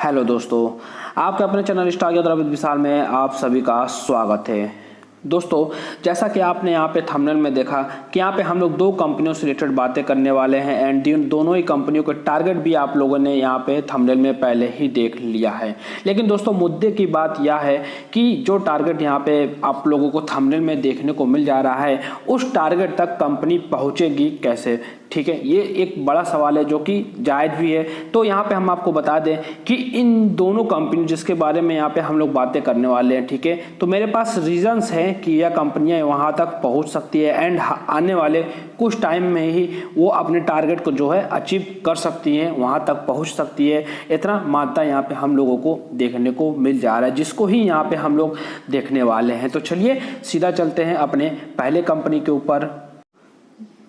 Hello दोस्तों, आपके अपने चैनल स्टार विद विशाल में आप सभी का स्वागत है। दोस्तों, जैसा कि आपने यहाँ पे थंबनेल में देखा कि यहाँ पे हम लोग दो कंपनियों से रिलेटेड बातें करने वाले हैं एंड दोनों ही कंपनियों के टारगेट भी आप लोगों ने यहाँ पे थंबनेल में पहले ही देख लिया है। लेकिन दोस्तों, मुद्दे की बात यह है कि जो टारगेट यहाँ पे आप लोगों को थंबनेल में देखने को मिल जा रहा है, उस टारगेट तक कंपनी पहुँचेगी कैसे। ठीक है, ये एक बड़ा सवाल है जो कि जायज़ भी है। तो यहाँ पे हम आपको बता दें कि इन दोनों कंपनी जिसके बारे में यहाँ पे हम लोग बातें करने वाले हैं, ठीक है, तो मेरे पास रीजंस हैं कि यह कंपनियां वहाँ तक पहुँच सकती है एंड आने वाले कुछ टाइम में ही वो अपने टारगेट को जो है अचीव कर सकती हैं, वहाँ तक पहुँच सकती है। इतना मात्रा यहाँ पे हम लोगों को देखने को मिल जा रहा है, जिसको ही यहाँ पे हम लोग देखने वाले हैं। तो चलिए सीधा चलते हैं अपने पहले कंपनी के ऊपर।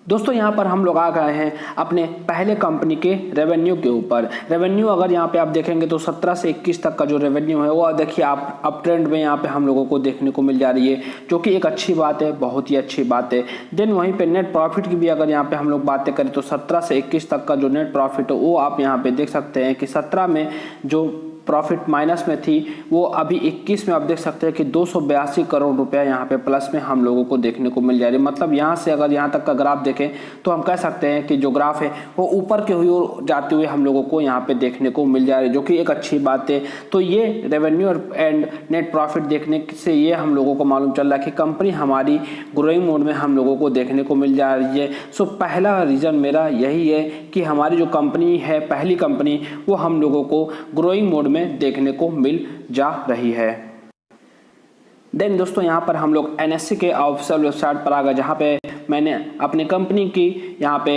दोस्तों, यहाँ पर हम लोग आ गए हैं अपने पहले कंपनी के रेवेन्यू के ऊपर। रेवेन्यू अगर यहाँ पे आप देखेंगे तो 17 से 21 तक का जो रेवेन्यू है वो देखिए आप अप ट्रेंड में यहाँ पे हम लोगों को देखने को मिल जा रही है, जो कि एक अच्छी बात है, बहुत ही अच्छी बात है। देन वहीं पे नेट प्रॉफिट की भी अगर यहाँ पे हम लोग बातें करें तो 17 से 21 तक का जो नेट प्रॉफिट है वो आप यहाँ पे देख सकते हैं कि 17 में जो प्रॉफिट माइनस में थी वो अभी 21 में आप देख सकते हैं कि 282 करोड़ रुपया यहाँ पे प्लस में हम लोगों को देखने को मिल जा रही है। मतलब यहाँ से अगर यहाँ तक का ग्राफ देखें तो हम कह सकते हैं कि जो ग्राफ है वो ऊपर के हुई ओर जाते हुए हम लोगों को यहाँ पे देखने को मिल जा रही है, जो कि एक अच्छी बात है। तो ये रेवेन्यू एंड नेट प्रॉफिट देखने से ये हम लोगों को मालूम चल रहा है कि कंपनी हमारी ग्रोइंग मोड में हम लोगों को देखने को मिल जा रही है। सो पहला रीज़न मेरा यही है कि हमारी जो कंपनी है, पहली कंपनी, वो हम लोगों को ग्रोइंग मोड में देखने को मिल जा रही है। देन दोस्तों, यहाँ पर हम लोग एनएससी के ऑफिशियल वेबसाइट पर आ गए, जहाँ पे मैंने अपनी कंपनी की यहाँ पे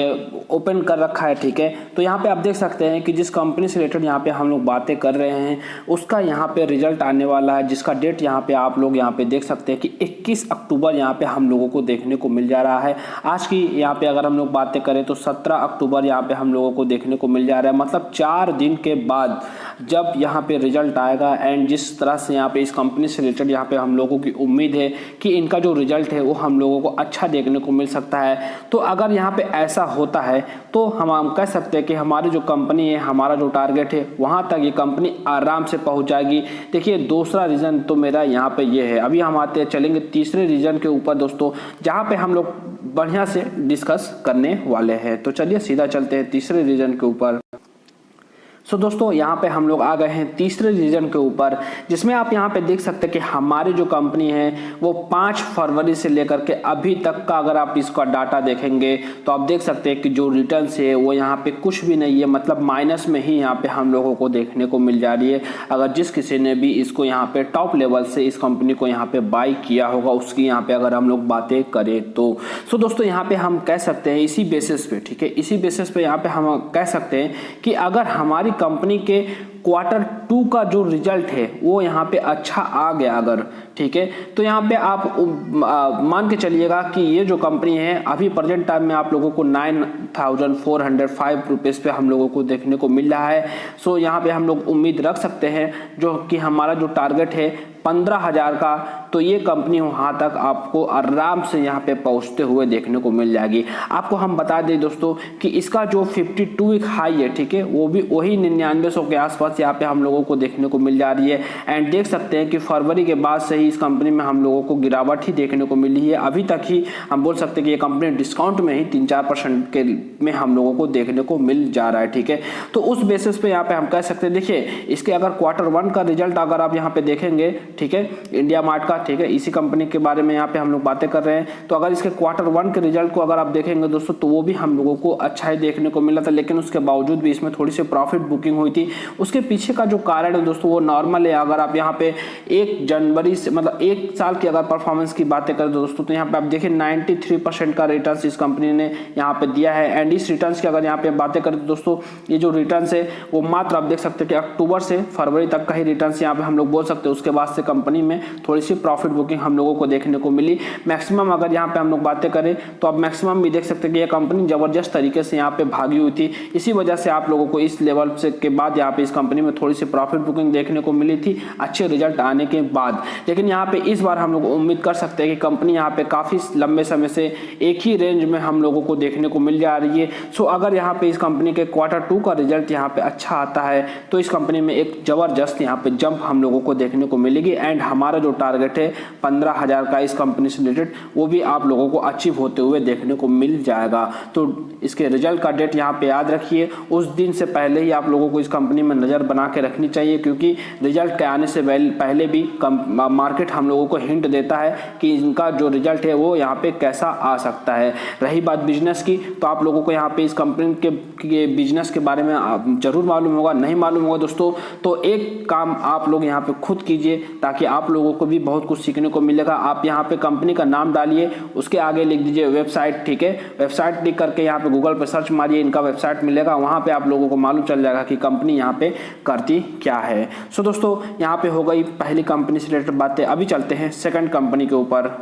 ओपन कर रखा है। ठीक है, तो यहाँ पे आप देख सकते हैं कि जिस कंपनी से रिलेटेड यहाँ पे हम लोग बातें कर रहे हैं उसका यहाँ पे रिजल्ट आने वाला है, जिसका डेट यहाँ पे आप लोग यहाँ पे देख सकते हैं कि 21 अक्टूबर यहाँ पे हम लोगों को देखने को मिल जा रहा है। आज की यहाँ पे अगर हम लोग बातें करें तो 17 अक्टूबर यहाँ पे हम लोगों को देखने को मिल जा रहा है। मतलब 4 दिन के बाद जब यहाँ पे रिजल्ट आएगा एंड जिस तरह से यहाँ पे इस कंपनी से रिलेटेड यहाँ पे हम लोगों की उम्मीद है कि इनका जो रिजल्ट है वो हम लोगों को अच्छा देखने को मिल सकता है। तो अगर यहाँ पे ऐसा होता है तो हम कह सकते हैं कि हमारी जो कंपनी है, हमारा जो टारगेट है, वहाँ तक ये कंपनी आराम से पहुँच जाएगी। देखिए, दूसरा रीज़न तो मेरा यहाँ पे ये है। अभी हम आते चलेंगे तीसरे रीज़न के ऊपर दोस्तों, जहाँ पे हम लोग बढ़िया से डिस्कस करने वाले हैं। तो चलिए सीधा चलते हैं तीसरे रीज़न के ऊपर। सो दोस्तों, यहाँ पे हम लोग आ गए हैं तीसरे रीजन के ऊपर, जिसमें आप यहाँ पे देख सकते हैं कि हमारी जो कंपनी है वो 5 फरवरी से लेकर के अभी तक का अगर आप इसका डाटा देखेंगे तो आप देख सकते हैं कि जो रिटर्न है वो यहाँ पे कुछ भी नहीं है, मतलब माइनस में ही यहाँ पे हम लोगों को देखने को मिल जा रही है। अगर जिस किसी ने भी इसको यहाँ पे टॉप लेवल से इस कंपनी को यहाँ पे बाई किया होगा उसकी यहाँ पे अगर हम लोग बातें करें तो सो दोस्तों, यहाँ पे हम कह सकते हैं इसी बेसिस पे, ठीक है, इसी बेसिस पे यहाँ पे हम कह सकते हैं कि अगर हमारी कंपनी के क्वार्टर 2 का जो रिजल्ट है वो यहाँ पे अच्छा आ गया अगर, ठीक है, तो यहाँ पे आप मान के चलिएगा कि ये जो कंपनी है अभी प्रेजेंट टाइम में आप लोगों को 9,405 रुपीज़ पे हम लोगों को देखने को मिल रहा है। सो यहाँ पे हम लोग उम्मीद रख सकते हैं जो कि हमारा जो टारगेट है 15,000 का, तो ये कंपनी वहाँ तक आपको आराम से यहाँ पे पहुँचते हुए देखने को मिल जाएगी। आपको हम बता दें दोस्तों कि इसका जो 52 वीक हाई है, ठीक है, वो भी वही 9900 के आसपास यहाँ पे हम लोगों को देखने को मिल जा रही है। एंड देख सकते हैं कि फरवरी के बाद से ही इस कंपनी में हम लोगों को गिरावट ही देखने को मिली है। अभी तक ही हम बोल सकते हैं कि ये कंपनी डिस्काउंट में ही 3-4% के में हम लोगों को देखने को मिल जा रहा है। ठीक है, तो उस बेसिस पे यहाँ पे हम कह सकते हैं, देखिए इसके अगर क्वार्टर 1 का रिजल्ट अगर आप यहाँ पे देखेंगे, ठीक है, इंडिया मार्ट का, ठीक है, इसी कंपनी के बारे में यहाँ पे हम लोग बातें कर रहे हैं, तो अगर इसके क्वार्टर 1 के रिजल्ट को अगर आप देखेंगे दोस्तों तो वो भी हम लोगों को अच्छा ही देखने को मिला था। लेकिन उसके बावजूद भी इसमें थोड़ी सी प्रॉफिट बुकिंग हुई थी। उसके पीछे का जो कारण है दोस्तों वो नॉर्मल है। अगर आप यहाँ पे 1 जनवरी से मतलब 1 साल की अगर परफॉर्मेंस की बातें करें दोस्तों तो यहाँ पे आप देखिए 93% का रिटर्न इस कंपनी ने यहाँ पे दिया है। एंड इस रिटर्न की अगर यहाँ पे बातें करें तो दोस्तों ये जो रिटर्न है वो मात्र आप देख सकते हैं कि अक्टूबर से फरवरी तक का ही रिटर्न यहाँ पे हम लोग बोल सकते हैं। उसके बाद से कंपनी में थोड़ी सी प्रॉफिट बुकिंग हम लोगों को देखने को मिली। मैक्सिमम अगर यहाँ पे हम लोग बातें करें तो अब मैक्सिमम भी देख सकते हैं कि यह कंपनी जबरदस्त तरीके से यहाँ पे भागी हुई थी। इसी वजह से आप लोगों को इस लेवल से के बाद यहाँ पे इस कंपनी में थोड़ी सी प्रॉफिट बुकिंग देखने को मिली थी अच्छे रिजल्ट आने के बाद। लेकिन यहाँ पे इस बार हम लोग उम्मीद कर सकते हैं कि कंपनी यहाँ पे काफी लंबे समय से एक ही रेंज में हम लोगों को देखने को मिल जा रही है। सो अगर यहाँ पे इस कंपनी के Q2 का रिजल्ट यहाँ पे अच्छा आता है तो इस कंपनी में एक जबरदस्त यहाँ पे जंप हम लोगों को देखने को मिलेगी। एंड हमारा जो टारगेट है 15,000 का इस कंपनी से रिलेटेड वो भी आप लोगों को अचीव होते हुए देखने को मिल जाएगा। तो इसके रिजल्ट का डेट यहाँ पे याद रखिए, उस दिन से पहले ही आप लोगों को इस कंपनी में नज़र बना के रखनी चाहिए, क्योंकि रिजल्ट के आने से पहले भी मार्केट हम लोगों को हिंट देता है कि इनका जो रिजल्ट है वो यहाँ पे कैसा आ सकता है। रही बात बिजनेस की, तो आप लोगों को यहाँ पे इस कंपनी के बिजनेस के बारे में जरूर मालूम होगा। नहीं मालूम होगा दोस्तों तो एक काम आप लोग यहाँ पे खुद कीजिए ताकि आप लोगों को भी बहुत कुछ सीखने को मिलेगा। आप यहाँ पे कंपनी का नाम डालिए, उसके आगे लिख दीजिए वेबसाइट, ठीक है। वेबसाइट लिख करके यहाँ पे गूगल पे सर्च मारिए, इनका वेबसाइट मिलेगा, वहाँ पे आप लोगों को मालूम चल जाएगा कि कंपनी यहाँ पे करती क्या है। सो दोस्तों यहाँ पे हो गई पहली कंपनी से रिलेटेड बातें। अभी चलते हैं सेकंड कंपनी के ऊपर।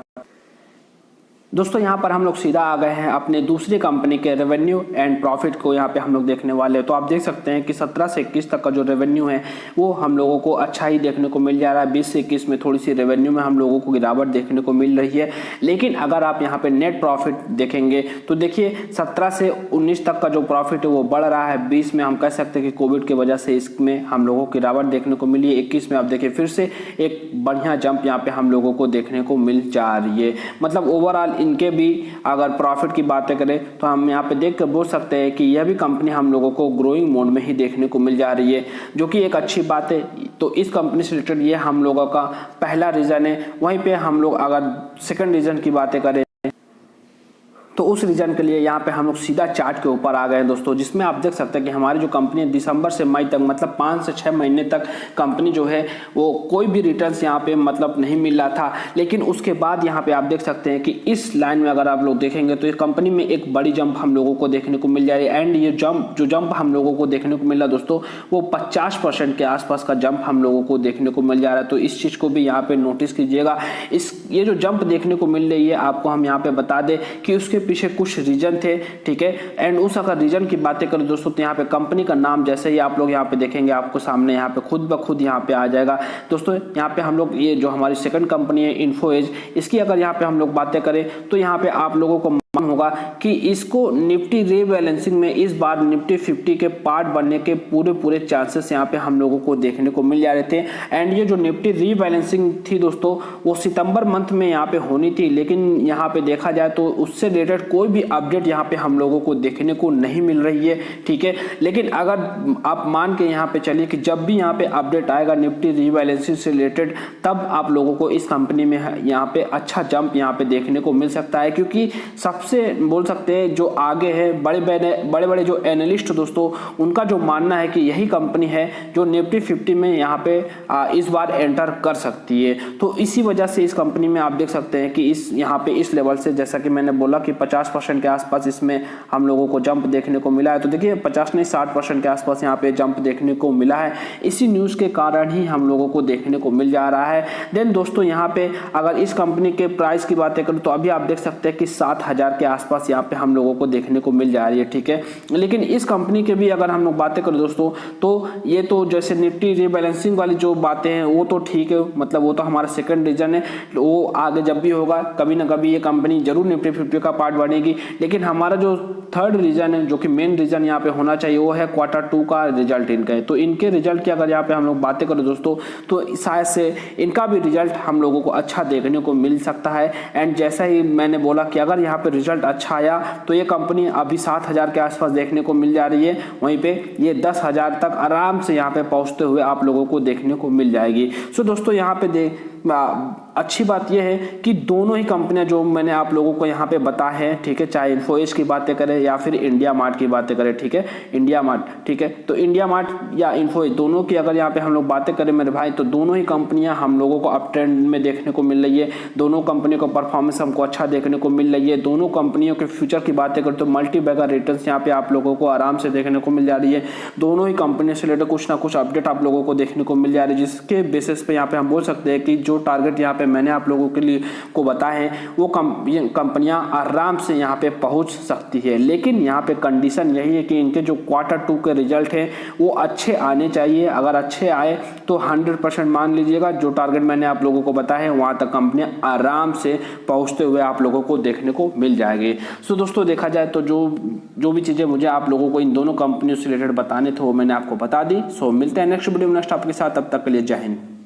दोस्तों यहाँ पर हम लोग सीधा आ गए हैं अपने दूसरी कंपनी के रेवेन्यू एंड प्रॉफिट को यहाँ पे हम लोग देखने वाले हैं। तो आप देख सकते हैं कि 17 से 21 तक का जो रेवेन्यू है वो हम लोगों को अच्छा ही देखने को मिल जा रहा है। 20 से 21 में थोड़ी सी रेवेन्यू में हम लोगों को गिरावट देखने को मिल रही है। लेकिन अगर आप यहाँ पे नेट प्रॉफिट देखेंगे तो देखिए 17 से 19 तक का जो प्रॉफिट है वो बढ़ रहा है। 20 में हम कह सकते हैं कि कोविड की वजह से इसमें हम लोगों को गिरावट देखने को मिली है। 21 में आप देखिए फिर से एक बढ़िया जंप यहाँ पे हम लोगों को देखने को मिल जा रही है। मतलब ओवरऑल इनके भी अगर प्रॉफिट की बातें करें तो हम यहाँ पे देख कर बोल सकते हैं कि यह भी कंपनी हम लोगों को ग्रोइंग मोड में ही देखने को मिल जा रही है, जो कि एक अच्छी बात है। तो इस कंपनी से रिलेटेड ये हम लोगों का पहला रीजन है। वहीं पे हम लोग अगर सेकंड रीजन की बातें करें तो उस रीजन के लिए यहाँ पे हम लोग सीधा चार्ट के ऊपर आ गए हैं दोस्तों, जिसमें आप देख सकते हैं कि हमारी जो कंपनी है दिसंबर से मई तक मतलब 5 से 6 महीने तक कंपनी जो है वो कोई भी रिटर्न्स यहाँ पे मतलब नहीं मिल रहा था। लेकिन उसके बाद यहाँ पे आप देख सकते हैं कि इस लाइन में अगर आप लोग देखेंगे तो इस कंपनी में एक बड़ी जंप हम लोगों को देखने को मिल जा रही है। एंड ये जंप हम लोगों को देखने को मिल रहा है दोस्तों वो 50% के आसपास का जंप हम लोगों को देखने को मिल जा रहा है। तो इस चीज को भी यहाँ पे नोटिस कीजिएगा। ये जो जंप देखने को मिल रही है आपको हम यहाँ पे बता दें कि उसके पीछे कुछ रीजन थे, ठीक है। एंड उस अगर रीजन की बातें करें दोस्तों तो यहाँ पे कंपनी का नाम जैसे ही आप लोग यहाँ पे देखेंगे आपको सामने यहाँ पे खुद ब खुद यहाँ पे आ जाएगा दोस्तों। यहाँ पे हम लोग ये जो हमारी सेकंड कंपनी है इन्फो एज, इसकी अगर यहाँ पे हम लोग बातें करें तो यहाँ पे आप लोगों को होगा कि इसको निफ्टी रीबैलेंसिंग में इस बार निफ्टी 50 के पार्ट बनने के पूरे चांसेस यहाँ पे हम लोगों को देखने को मिल जा रहे थे। एंड ये जो निफ्टी रीबैलेंसिंग थी दोस्तों वो सितंबर मंथ में यहाँ पे होनी थी, लेकिन यहाँ पे देखा जाए तो उससे रिलेटेड कोई भी अपडेट यहाँ पे हम लोगों को देखने को नहीं मिल रही है, ठीक है। लेकिन अगर आप मान के यहाँ पे चलिए कि जब भी यहाँ पे अपडेट आएगा निफ्टी रीबैलेंसिंग से रिलेटेड तब आप लोगों को इस कंपनी में यहाँ पे अच्छा जंप यहाँ पे देखने को मिल सकता है। क्योंकि सबसे बोल सकते हैं जो आगे है बड़े बड़े जो एनालिस्ट दोस्तों उनका जो मानना है कि यही कंपनी है जो निफ्टी 50 में यहाँ पे इस बार एंटर कर सकती है। तो इसी वजह से इस कंपनी में आप देख सकते हैं कि इस यहाँ पे इस लेवल से जैसा कि मैंने बोला कि 50% के आसपास इसमें हम लोगों को जंप देखने को मिला है। तो देखिए 50 नहीं 60% के आसपास यहाँ पे जंप देखने को मिला है। इसी न्यूज के कारण ही हम लोगों को देखने को मिल जा रहा है। देन दोस्तों यहाँ पे अगर इस कंपनी के प्राइस की बातें करें तो अभी आप देख सकते हैं कि 7,000 के आसपास यहाँ पे हम लोगों को देखने को मिल जा रही है, ठीक है। लेकिन इस कंपनी के भी अगर हम लोग बातें करें दोस्तों तो ये तो जैसे निफ्टी रीबैलेंसिंग वाली जो बातें हैं वो तो ठीक है, मतलब वो तो हमारा सेकंड रीजन है, वो आगे जब भी होगा कभी ना कभी ये कंपनी जरूर निफ्टी 50 का पार्ट बनेगी। लेकिन हमारा जो थर्ड रीजन है जो कि मेन रीजन यहाँ पे होना चाहिए वो है Q2 का रिजल्ट इनका है। तो इनके रिजल्ट की अगर यहाँ पे हम लोग बातें करें दोस्तों तो शायद से इनका भी रिजल्ट हम लोगों को अच्छा देखने को मिल सकता है। एंड जैसा ही मैंने बोला कि अगर यहाँ पे रिजल्ट अच्छा आया तो ये कंपनी अभी 7,000 के आसपास देखने को मिल जा रही है, वहीं पे ये 10,000 तक आराम से यहाँ पे पहुंचते हुए आप लोगों को देखने को मिल जाएगी। सो दोस्तों यहाँ पे अच्छी बात यह है कि दोनों ही कंपनियां जो मैंने आप लोगों को यहाँ पे बता है, ठीक है, चाहे इन्फोएज की बातें करें या फिर इंडिया मार्ट की बातें करें, ठीक है, इंडिया मार्ट, ठीक है, तो इंडिया मार्ट या इन्फोएज दोनों की अगर यहाँ पे हम लोग बातें करें मेरे भाई, तो दोनों ही कंपनियां हम लोगों को अप ट्रेंड में देखने को मिल रही है। दोनों कंपनियों का परफॉर्मेंस हमको अच्छा देखने को मिल रही है। दोनों कंपनियों के फ्यूचर की बातें करें तो मल्टी बैगर रिटर्न्स यहाँ पे आप लोगों को आराम से देखने को मिल जा रही है। दोनों ही कंपनियों से रिलेटेड कुछ ना कुछ अपडेट आप लोगों को देखने को मिल जा रही है, जिसके बेसिस पे यहाँ पे हम बोल सकते हैं कि जो टारगेट यहाँ पे मैंने आप लोगों के लिए को बताए हैं वो कंपनियां आराम से यहाँ पे पहुंच सकती है। लेकिन यहाँ पे कंडीशन यही है कि इनके जो Q2 के रिजल्ट है वो अच्छे आने चाहिए। अगर अच्छे आए तो 100% मान लीजिएगा जो टारगेट मैंने आप लोगों को बताया है वहां तक कंपनियां आराम से पहुंचते हुए आप लोगों को देखने को मिल जाएगी। सो दोस्तों देखा जाए तो जो भी चीजें मुझे आप लोगों को इन दोनों कंपनियों से रिलेटेड बताने थे वो मैंने आपको बता दी। सो मिलते हैं नेक्स्ट वीडियो में नेक्स्ट आपके साथ, तब तक के लिए जय हिंद।